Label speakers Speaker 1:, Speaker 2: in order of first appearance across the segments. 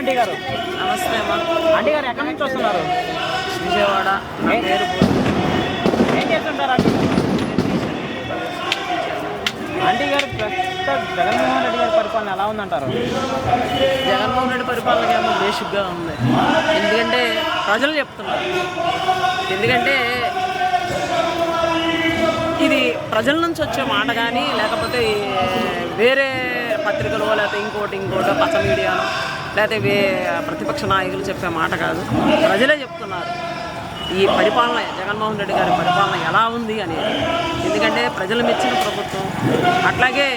Speaker 1: Aunty గారు.
Speaker 2: నమస్తే అమ్మా.
Speaker 1: ఆంటీ గారు ఎక్కడి నుంచి వస్తున్నారు?
Speaker 2: విజయవాడ. నా పేరు
Speaker 1: ఏం చేస్తుంటారు ఆంటీ గారు? ఆంటీ గారు ప్రస్తుతం జగన్మోహన్ రెడ్డి గారి పరిపాలన ఎలా ఉందంటారు?
Speaker 2: జగన్మోహన్ రెడ్డి పరిపాలన ఏమో బేసిక్గా ఉంది. ఎందుకంటే ప్రజలు చెప్తున్నారు. ఎందుకంటే ఇది ప్రజల నుంచి వచ్చే మాట కానీ లేకపోతే వేరే పత్రికలు లేకపోతే ఇంకోటి పచ్చ మీడియాను లేకపోతే ప్రతిపక్ష నాయకులు చెప్పే మాట కాదు. ప్రజలే చెప్తున్నారు ఈ పరిపాలన, జగన్మోహన్ రెడ్డి గారి పరిపాలన ఎలా ఉంది అనేది. ఎందుకంటే ప్రజలు మెచ్చిన ప్రభుత్వం, అట్లాగే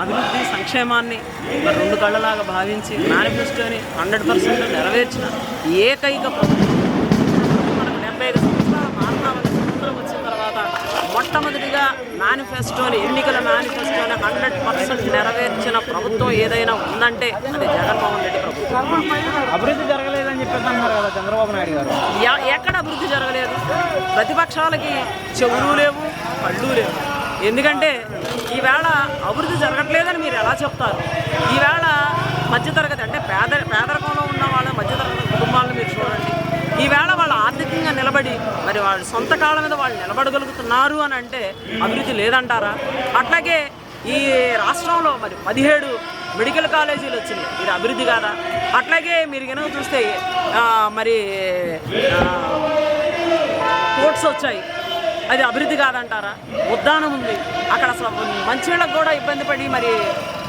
Speaker 2: అభివృద్ధి సంక్షేమాన్ని మరి రెండు కళ్ళలాగా భావించి మేనిఫెస్టోని 100% నెరవేర్చిన ఏకైక ప్రభుత్వం. మనకు 75 సంవత్సరాల భారతావని స్వతంత్రం వచ్చిన తర్వాత మొట్టమొదటిగా మేనిఫెస్టోని, ఎన్నికల మేనిఫెస్టోని 100% నెరవేర్చిన ప్రభుత్వం ఏదైనా ఉందంటే అది జగన్మోహన్ రెడ్డి ప్రభుత్వం.
Speaker 1: అభివృద్ధి జరగలేదని చెప్పేసి అన్నారు కదా చంద్రబాబు నాయుడు గారు.
Speaker 2: ఎక్కడ అభివృద్ధి జరగలేదు? ప్రతిపక్షాలకి చెవులు లేవు, కళ్ళు లేవు. ఎందుకంటే ఈవేళ అభివృద్ధి జరగట్లేదని మీరు ఎలా చెప్తారు? ఈవేళ మధ్యతరగతి అంటే పేదరికంలో ఉన్న వాళ్ళ మధ్యతరగతి కుటుంబాలను మీరు చూడండి. ఈవేళ వాళ్ళు ఆర్థికంగా నిలబడి మరి వాళ్ళ సొంత కాళ్ళ మీద వాళ్ళు నిలబడగలుగుతున్నారు అని అంటే అభివృద్ధి లేదంటారా? అట్లాగే ఈ రాష్ట్రంలో మరి 17 మెడికల్ కాలేజీలు వచ్చినాయి, ఇది అభివృద్ధి కాదా? అట్లాగే మీరు కనుక చూస్తే మరి కోర్ట్స్ వచ్చాయి, అది అభివృద్ధి కాదంటారా? ఉద్దానం ఉంది, అక్కడ అసలు మంచినీళ్ళకు కూడా ఇబ్బంది పడి మరి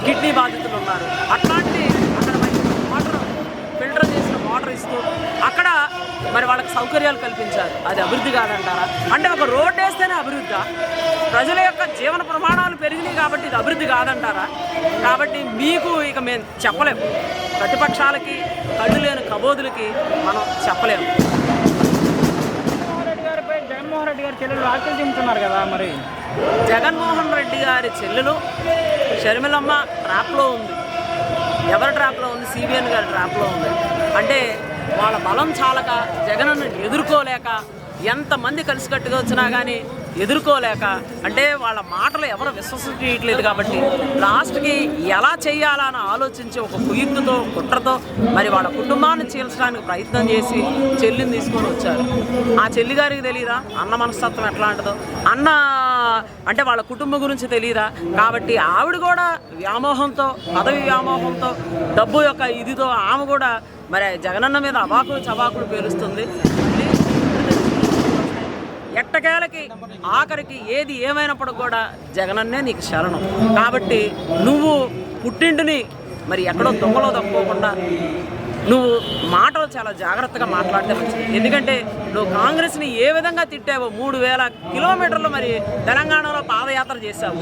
Speaker 2: కిడ్నీ బాధితులు ఉన్నారు. అట్లాంటి అక్కడ వాటర్ ఫిల్టర్ చేసిన వాటర్ ఇస్తూ అక్కడ మరి వాళ్ళకి సౌకర్యాలు కల్పించారు, అది అభివృద్ధి కాదంటారా? అంటే ఒక రోడ్డు వేస్తేనే అభివృద్ధి? ప్రజల యొక్క జీవన ప్రమాణాలు పెరిగినాయి కాబట్టి ఇది అభివృద్ధి కాదంటారా? కాబట్టి మీకు ఇక మేము చెప్పలేము, ప్రతిపక్షాలకి కళ్ళు లేని కబోదులకి మనం చెప్పలేము.
Speaker 1: జగన్మోహన్ రెడ్డి గారి చెల్లెలు వ్యాఖ్యలు చెబుతున్నారు కదా, మరి
Speaker 2: జగన్మోహన్ రెడ్డి గారి చెల్లెలు షర్మిలమ్మ ట్రాప్లో ఉంది. ఎవరి ట్రాప్లో ఉంది? సిబిఎన్ గారి ట్రాప్లో ఉంది. అంటే వాళ్ళ బలం చాలక, జగన్ను ఎదుర్కోలేక, ఎంతమంది కలిసికట్టుగా వచ్చినా కానీ ఎదుర్కోలేక, అంటే వాళ్ళ మాటలు ఎవరు విశ్వసించట్లేదు కాబట్టి లాస్ట్కి ఎలా చేయాలని ఆలోచించి ఒక కుయుక్తితో కుట్రతో మరి వాళ్ళ కుటుంబాన్ని చీల్చడానికి ప్రయత్నం చేసి చెల్లిని తీసుకొని వచ్చారు. ఆ చెల్లి గారికి తెలియదా అన్న మనస్తత్వం ఎట్లాంటిదో? అన్న అంటే వాళ్ళ కుటుంబం గురించి తెలియదా? కాబట్టి ఆవిడ కూడా వ్యామోహంతో, పదవి వ్యామోహంతో, డబ్బు యొక్క ఇదితో ఆమె కూడా మరి జగనన్న మీద అవాకులు చవాకులు పేలుస్తుంది. ఎట్టకేలకి ఆఖరికి ఏది ఏమైనప్పుడు కూడా జగనన్నే నీకు శరణం. కాబట్టి నువ్వు పుట్టింటిని మరి ఎక్కడో దొంగలో తప్పుకోకుండా నువ్వు మాటలు చాలా జాగ్రత్తగా మాట్లాడితే మంచిది. ఎందుకంటే నువ్వు కాంగ్రెస్ని ఏ విధంగా తిట్టావో, 3000 కిలోమీటర్లు మరి తెలంగాణలో పాదయాత్ర చేశావు,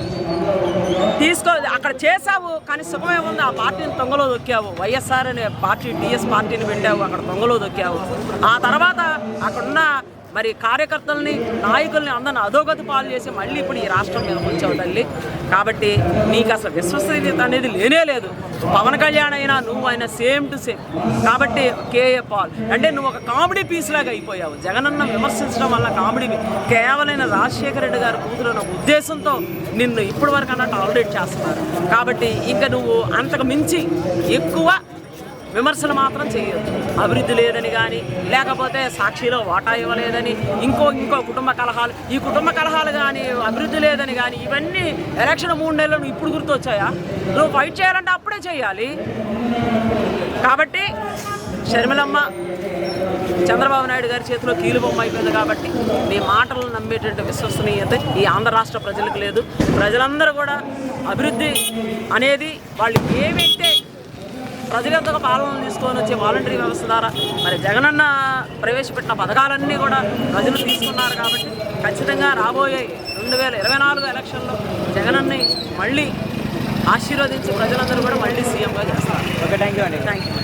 Speaker 2: అక్కడ చేశావు, కానీ సుఖమే ఉంది. ఆ పార్టీని తొంగలో దొక్కావు, వైఎస్ఆర్ అనే పార్టీ టీఎస్ పార్టీని పెట్టావు, అక్కడ తొంగలో దొక్కావు. ఆ తర్వాత అక్కడున్న మరి కార్యకర్తల్ని, నాయకుల్ని అందరిని అధోగతి పాలు చేసి మళ్ళీ ఇప్పుడు ఈ రాష్ట్రం మీద వచ్చావు తల్లి. కాబట్టి నీకు అసలు విశ్వసనీయత అనేది లేనే లేదు. పవన్ కళ్యాణ్ అయినా నువ్వు అయినా సేమ్ టు సేమ్. కాబట్టి కేఏ పాల్ అంటే నువ్వు ఒక కామెడీ పీస్ లాగా అయిపోయావు. జగనన్న విమర్శించడం వల్ల కామెడీ కేవలం రాజశేఖర రెడ్డి గారు కూతురు ఉద్దేశంతో నిన్ను ఇప్పటి వరకు అన్నట్టు టాలరేట్ చేస్తున్నారు. కాబట్టి ఇంకా నువ్వు అంతకు మించి ఎక్కువ విమర్శలు మాత్రం చేయొద్దు. అభివృద్ధి లేదని కానీ, లేకపోతే సాక్షిలో వాటా ఇవ్వలేదని, ఇంకో కుటుంబ కలహాలు, ఈ కుటుంబ కలహాలు కానీ, అభివృద్ధి లేదని కానీ, ఇవన్నీ ఎలక్షన్ 3 నెలలు నువ్వు ఇప్పుడు గుర్తొచ్చాయా? నువ్వు ఫైట్ చేయాలంటే అప్పుడే చేయాలి. కాబట్టి షర్మిలమ్మ చంద్రబాబు నాయుడు గారి చేతిలో కీలుబొమ్మ అయిపోయింది. కాబట్టి నీ మాటలను నమ్మేటువంటి విశ్వసనీయత ఈ ఆంధ్ర రాష్ట్ర ప్రజలకు లేదు. ప్రజలందరూ కూడా అభివృద్ధి అనేది వాళ్ళు ఏవైతే ప్రజలంతగా పాలన తీసుకొని వచ్చే వాలంటరీ వ్యవస్థ ద్వారా మరి జగనన్న ప్రవేశపెట్టిన పథకాలన్నీ కూడా ప్రజలు తీసుకున్నారు. కాబట్టి ఖచ్చితంగా రాబోయే 2024 ఎలక్షన్లో జగనన్ని మళ్ళీ ఆశీర్వదించి ప్రజలందరూ కూడా మళ్ళీ సీఎంగా చేస్తారు.
Speaker 1: ఓకే, థ్యాంక్ యూ అండి.
Speaker 2: Thank you.